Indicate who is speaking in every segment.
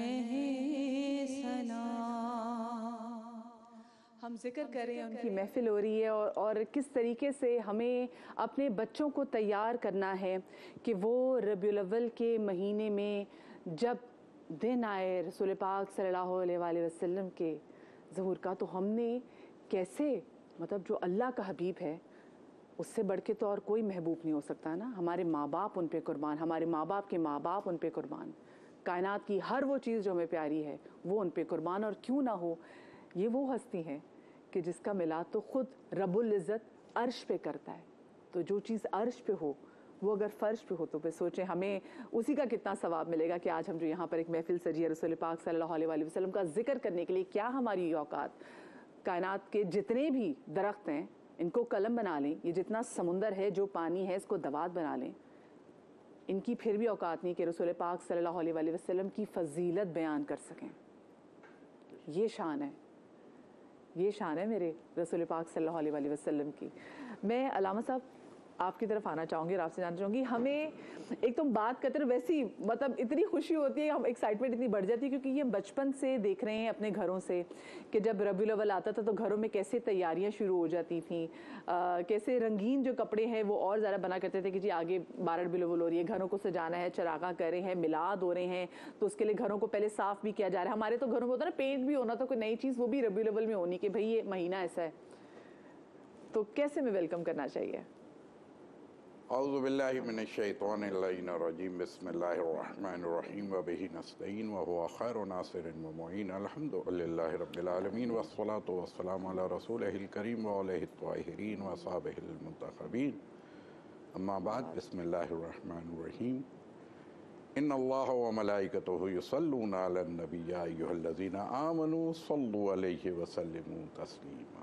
Speaker 1: علیہ سلام۔
Speaker 2: ہم ذکر کر رہے ہیں ان کی محفل ہو رہی ہے اور کس طریقے سے ہمیں اپنے بچوں کو تیار کرنا ہے کہ وہ ربیع الاول کے مہینے میں جب دن آئے رسول پاک صلی اللہ علیہ وآلہ وسلم کے ظہور کا، تو ہم نے کیسے مطلب جو اللہ کا حبیب ہے اس سے بڑھ کے تو اور کوئی محبوب نہیں ہو سکتا نا۔ ہمارے ماں باپ ان پہ قربان، ہمارے ماں باپ کے ماں باپ ان پہ قربان، کائنات کی ہر وہ چیز جو ہمیں پیاری ہے وہ ان پہ قربان۔ اور کیوں نہ ہو، یہ وہ ہستی ہے کہ جس کا میلاد تو خود رب العزت عرش پہ کرتا ہے، تو جو چیز عرش پہ ہو وہ اگر فرش پہ ہو تو پھر سوچیں ہمیں اسی کا کتنا ثواب ملے گا کہ آج ہم جو یہاں پر ایک محفل سجی ہے رسول پاک صلی اللہ علیہ وآلہ وسلم کا ذکر کرنے کے لیے، کیا ہماری یہ اوقات کائنات کے جتنے بھی درخت ہیں ان کو قلم بنا لیں، یہ جتنا سمندر ہے جو پانی ہے اس کو دوات بنا لیں، ان کی پھر بھی اوقات نہیں کہ رسول پاک صلی اللہ علیہ وآلہ وسلم کی فضیلت بیان کر سکیں۔ یہ شان ہے، یہ شان ہے میرے رسول پاک صلی اللہ علیہ وآلہ وسلم کی۔ میں علامہ صاحب آپ کی طرف آنا چاہوں گی اور آپ سے جاننا چاہوں گی، ہمیں ایک تم بات کرتے ہیں ویسی مطلب اتنی خوشی ہوتی ہے، ہم ایکسائٹمنٹ اتنی بڑھ جاتی ہے کیونکہ یہ بچپن سے دیکھ رہے ہیں اپنے گھروں سے کہ جب ربیع الاول آتا تھا تو گھروں میں کیسے تیاریاں شروع ہو جاتی تھیں، کیسے رنگین جو کپڑے ہیں وہ اور زیادہ بنا کرتے تھے کہ جی آگے 12 ربیع الاول ہو رہی ہے، گھروں کو سجانا ہے، چراغاں کر رہے ہیں، میلاد ہو رہے ہیں، تو اس کے لیے گھروں کو پہلے صاف بھی کیا جا رہا ہے۔ ہمارے تو گھروں میں ہوتا ہے نا پینٹ بھی ہونا، تو کوئی نئی چیز وہ بھی ربیع الاول میں ہونی کہ بھئی یہ مہینہ ایسا ہے، تو کیسے میں ویلکم کرنا چاہیے؟
Speaker 3: اعوذ باللہ من الشیطان اللعین الرجیم، بسم اللہ الرحمن الرحیم، وبہ نستعین وہو خیر ناصر ومعین، الحمدللہ رب العالمین، والصلاة والسلام علی رسولہ الکریم وعلیہ الطاہرین وصحبہ المنتخبین، اما بعد، بسم اللہ الرحمن الرحیم۔ ان اللہ وملائکتہ یصلون علی النبی یا ایہا الذین آمنوا صلوا علیہ وسلموا تسلیما۔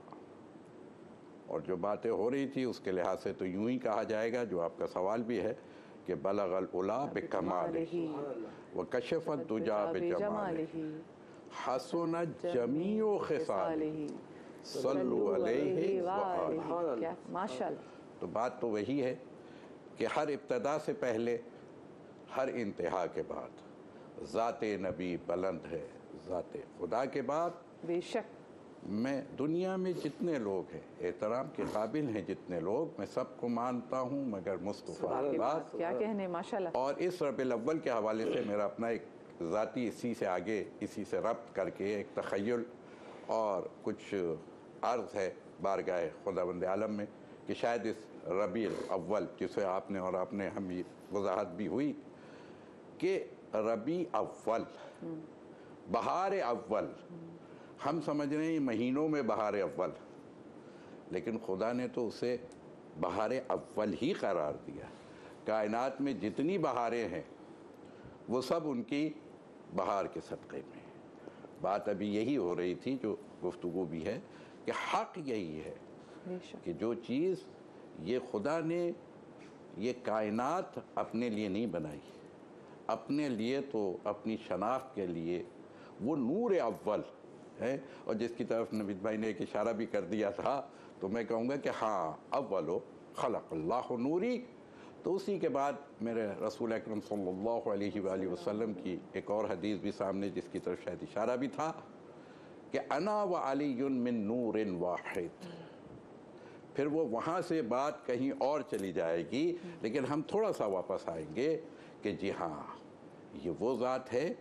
Speaker 3: اور جو باتیں ہو رہی تھی اس کے لحاظ سے تو یوں ہی کہا جائے گا جو آپ کا سوال بھی ہے کہ بلغ العلا بکمالہ وکشف الدجی بجمالہ حسن جمیع خصالہ صلوا علیہ وآلہ۔
Speaker 2: ماشاءاللہ۔
Speaker 3: تو بات تو وہی ہے کہ ہر ابتدا سے پہلے، ہر انتہا کے بعد ذات نبی بلند ہے، ذات خدا کے بعد
Speaker 2: بے شک
Speaker 3: میں دنیا میں جتنے لوگ ہیں احترام کے قابل ہیں، جتنے لوگ، میں سب کو مانتا ہوں مگر مصطفیٰ کی بات۔
Speaker 2: کیا کہنے، ماشاءاللہ۔
Speaker 3: اور اس ربیع الاول کے حوالے سے میرا اپنا ایک ذاتی اسی سے آگے اسی سے ربط کر کے ایک تخیل اور کچھ عرض ہے بارگاہ خداوند عالم میں کہ شاید اس ربیع الاول جسے آپ نے اور آپ نے ہمیں وضاحت بھی ہوئی کہ ربیع اول، بہار اول، ہم سمجھ رہے ہیں مہینوں میں بہار اول، لیکن خدا نے تو اسے بہار اول ہی قرار دیا۔ کائنات میں جتنی بہاریں ہیں وہ سب ان کی بہار کے صدقے میں۔ بات ابھی یہی ہو رہی تھی جو گفتگو بھی ہے کہ حق یہی ہے کہ جو چیز یہ خدا نے یہ کائنات اپنے لیے نہیں بنائی، اپنے لیے تو اپنی شناخت کے لیے وہ نور اول ہے، اور جس کی طرف نوید بھائی نے ایک اشارہ بھی کر دیا تھا تو میں کہوں گا کہ ہاں اولو خلق اللہ نوری۔ تو اسی کے بعد میرے رسول اکرم صلی اللہ علیہ وآلہ وسلم کی ایک اور حدیث بھی سامنے جس کی طرف شاید اشارہ بھی تھا کہ انا و علی من نور واحد۔ پھر وہ وہاں سے بات کہیں اور چلی جائے گی، لیکن ہم تھوڑا سا واپس آئیں گے کہ جی ہاں یہ وہ ذات ہے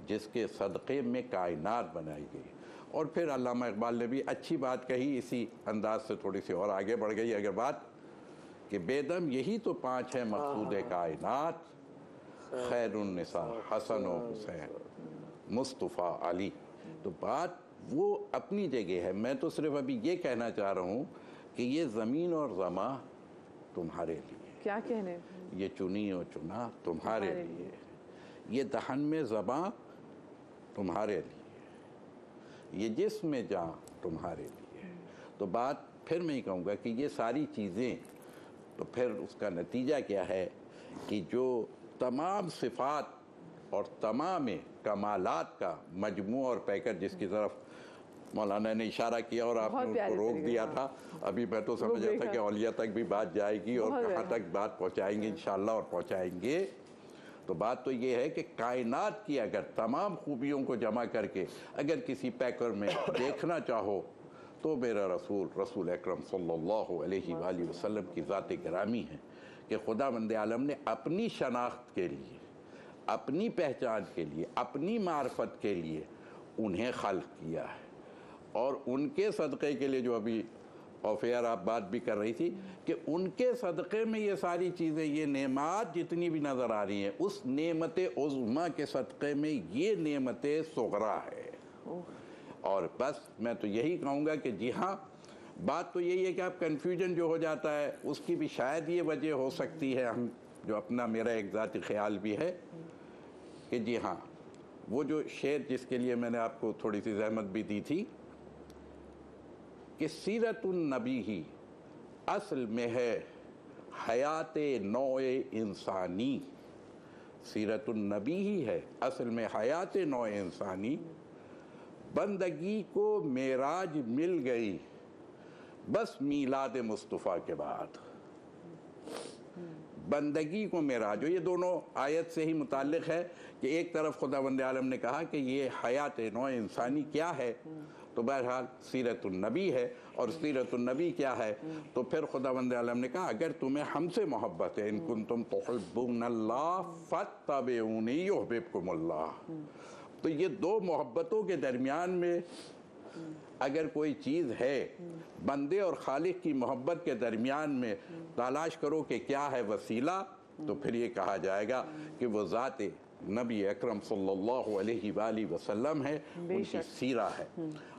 Speaker 3: جس کے صدقے میں کائنات بنائی گئی۔ اور پھر علامہ اقبال نے بھی اچھی بات کہی، اسی انداز سے تھوڑی سی اور آگے بڑھ گئی اگر بات کہ بیدم یہی تو پانچ ہے مقصود کائنات، خیر النساء حسن و حسین مصطفیٰ علی۔ تو بات وہ اپنی جگہ ہے، میں تو صرف ابھی یہ کہنا چاہ رہا ہوں کہ یہ زمین اور زماں تمہارے لیے،
Speaker 2: کیا کہنے،
Speaker 3: یہ چنی و چنا تمہارے لیے، یہ دہن میں زباں تمہارے لیے، یہ جسم میں جان تمہارے لیے۔ تو بات پھر میں ہی کہوں گا کہ یہ ساری چیزیں تو پھر اس کا نتیجہ کیا ہے کہ جو تمام صفات اور تمام کمالات کا مجموع اور پیکر جس کی طرف مولانا نے اشارہ کیا اور آپ نے ان کو روک دیا تھا، ابھی میں تو سمجھا تھا کہ اولیاء تک بھی بات جائے گی اور کہاں تک بات پہنچائیں گے انشاءاللہ، اور پہنچائیں گے۔ تو بات تو یہ ہے کہ کائنات کی اگر تمام خوبیوں کو جمع کر کے اگر کسی پیکر میں دیکھنا چاہو تو میرا رسول اکرم صلی اللہ علیہ وآلہ وسلم کی ذات گرامی ہے کہ خداوند عالم نے اپنی شناخت کے لیے، اپنی پہچان کے لیے، اپنی معرفت کے لیے انہیں خلق کیا ہے، اور ان کے صدقے کے لیے جو ابھی اوفیئر آپ بات بھی کر رہی تھی کہ ان کے صدقے میں یہ ساری چیزیں، یہ نعمات جتنی بھی نظر آ رہی ہیں، اس نعمت عظمیٰ کے صدقے میں یہ نعمت صغریٰ ہے۔ اور بس میں تو یہی کہوں گا کہ جی ہاں، بات تو یہی ہے کہ اب کنفیوژن جو ہو جاتا ہے اس کی بھی شاید یہ وجہ ہو سکتی ہے، ہم جو اپنا میرا ایک ذاتی خیال بھی ہے کہ جی ہاں، وہ جو شعر جس کے لیے میں نے آپ کو تھوڑی سی زحمت بھی دی تھی کہ سیرت النبی ہی اصل میں ہے حیات نوع انسانی، سیرت النبی ہی ہے اصل میں حیات نوع انسانی، بندگی کو معراج مل گئی بس میلاد مصطفیٰ کے بعد۔ بندگی کو معراج، یہ دونوں آیت سے ہی متعلق ہے کہ ایک طرف خداوند عالم نے کہا کہ یہ حیات نوع انسانی کیا ہے، تو بہرحال سیرت النبی ہے، اور سیرت النبی کیا ہے تو پھر خداوند عالم نے کہا اگر تمہیں ہم سے محبت ہے، ان کنتم تحبون اللہ فاتبعونی یحببکم اللہ، تو یہ دو محبتوں کے درمیان میں اگر کوئی چیز ہے بندے اور خالق کی محبت کے درمیان میں تلاش کرو کہ کیا ہے وسیلہ، تو پھر یہ کہا جائے گا کہ وہ ذات نبی اکرم صلی اللہ علیہ وآلہ وسلم ہے، ان کی سیرہ ہے۔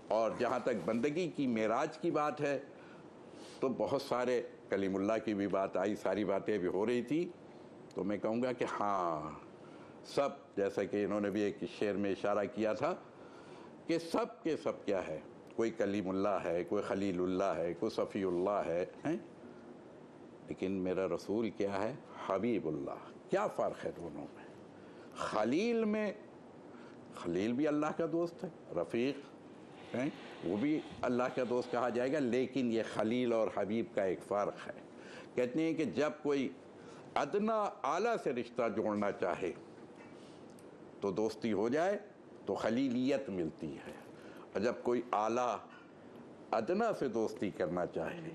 Speaker 3: اور جہاں تک بندگی کی معراج کی بات ہے تو بہت سارے، کلیم اللہ کی بھی بات آئی، ساری باتیں بھی ہو رہی تھی، تو میں کہوں گا کہ ہاں سب، جیسا کہ انہوں نے بھی ایک شعر میں اشارہ کیا تھا کہ سب کے سب کیا ہے، کوئی کلیم اللہ ہے، کوئی خلیل اللہ ہے، کوئی صفی اللہ ہے، لیکن میرا رسول کیا ہے؟ حبیب اللہ۔ کیا فرق ہے دونوں میں؟ خلیل میں، خلیل بھی اللہ کا دوست ہے، رفیق وہ بھی اللہ کا دوست کہا جائے گا، لیکن یہ خلیل اور حبیب کا ایک فرق ہے۔ کہتے ہیں کہ جب کوئی ادنا اعلیٰ سے رشتہ جوڑنا چاہے تو دوستی ہو جائے تو خلیلیت ملتی ہے، اور جب کوئی اعلیٰ ادنا سے دوستی کرنا چاہے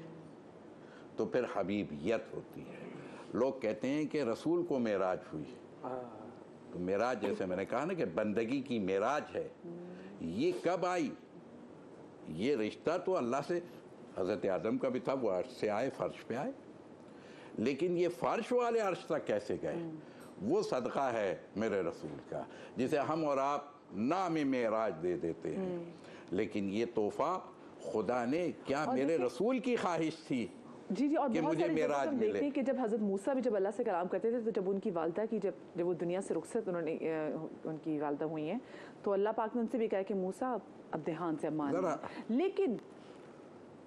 Speaker 3: تو پھر حبیبیت ہوتی ہے۔ لوگ کہتے ہیں کہ رسول کو معراج ہوئی، تو معراج جیسے میں نے کہا نا کہ بندگی کی معراج ہے، یہ کب آئی؟ یہ رشتہ تو اللہ سے حضرت آدم کا بھی تھا، وہ عرش سے آئے، فرش پہ آئے، لیکن یہ فرش والے عرش تک کیسے گئے؟ وہ صدقہ ہے میرے رسول کا، جسے ہم اور آپ نام معراج دے دیتے ہیں، لیکن یہ تحفہ خدا نے کیا میرے رسول کی خواہش تھی
Speaker 2: جی اور
Speaker 3: کہ
Speaker 2: بہت
Speaker 3: مجھے
Speaker 2: سارے
Speaker 3: معراج
Speaker 2: ہم
Speaker 3: ملے۔
Speaker 2: دیکھتے ہیں کہ جب حضرت موسیٰ بھی جب اللہ سے کلام کرتے تھے تو جب ان کی والدہ کی جب وہ دنیا سے رخصت ان کی والدہ ہوئی ہیں تو اللہ پاک نے ان سے بھی کہا کہ موسیٰ اب دھیان سے مان، لیکن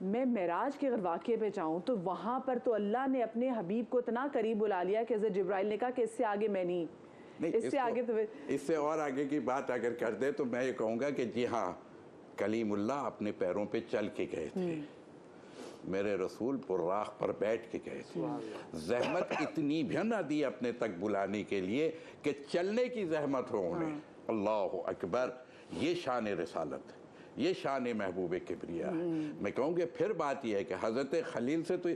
Speaker 2: میں معراج کے اگر واقعے پہ جاؤں تو وہاں پر تو اللہ نے اپنے حبیب کو اتنا قریب بلا لیا کہ حضرت جبرائیل نے کہا کہ اس سے آگے میں نہیں، اس سے آگے تو
Speaker 3: اس سے اور آگے کی بات اگر کر دے تو میں یہ کہوں گا کہ جی ہاں، کلیم اللہ اپنے پیروں پہ چل کے گئے تھے، میرے رسول براق پر بیٹھ کے گئے تھے، زحمت اتنی بھی نہ دی اپنے تک بلانے کے لیے کہ چلنے کی زحمت ہو انہیں۔ اللہ اکبر، یہ شان رسالت ہے، یہ شان محبوب کبریا ہے۔ میں کہوں کہ پھر بات یہ ہے کہ حضرت خلیل سے تو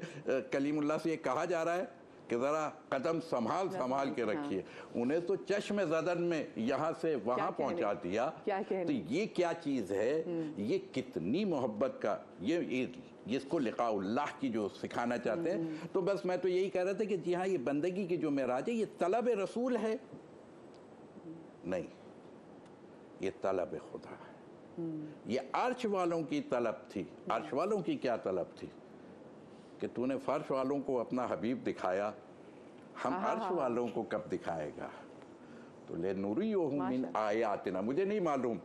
Speaker 3: کلیم اللہ سے یہ کہا جا رہا ہے کہ ذرا قدم سنبھال کے رکھیے، انہیں تو چشم زدن میں یہاں سے وہاں پہنچا دیا، تو یہ کیا چیز ہے؟ یہ کتنی محبت کا، یہ جس کو لقاء اللہ کی جو سکھانا چاہتے ہیں۔ تو بس میں تو یہی کہہ رہا تھا کہ جی ہاں، یہ بندگی کی جو معراج ہے یہ طلب رسول ہے نہیں، یہ طلب خدا ہے۔ یہ عرش والوں کی طلب تھی۔ عرش والوں کی کیا طلب تھی؟ کہ تو نے فرش والوں کو اپنا حبیب دکھایا، ہم عرش والوں کو کب دکھائے گا؟ تو لِنُرِيَهُ مِنْ آیاتنا، مجھے نہیں معلوم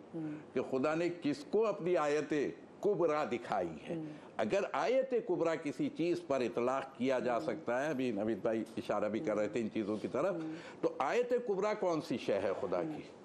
Speaker 3: کہ خدا نے کس کو اپنی آیت کبریٰ دکھائی ہے۔ اگر آیت کبریٰ کسی چیز پر اطلاق کیا جا سکتا ہے، ابھی نوید بھائی اشارہ بھی کر رہے تھے ان چیزوں کی طرف، تو آیت کبریٰ کون سی شے ہے خدا کی؟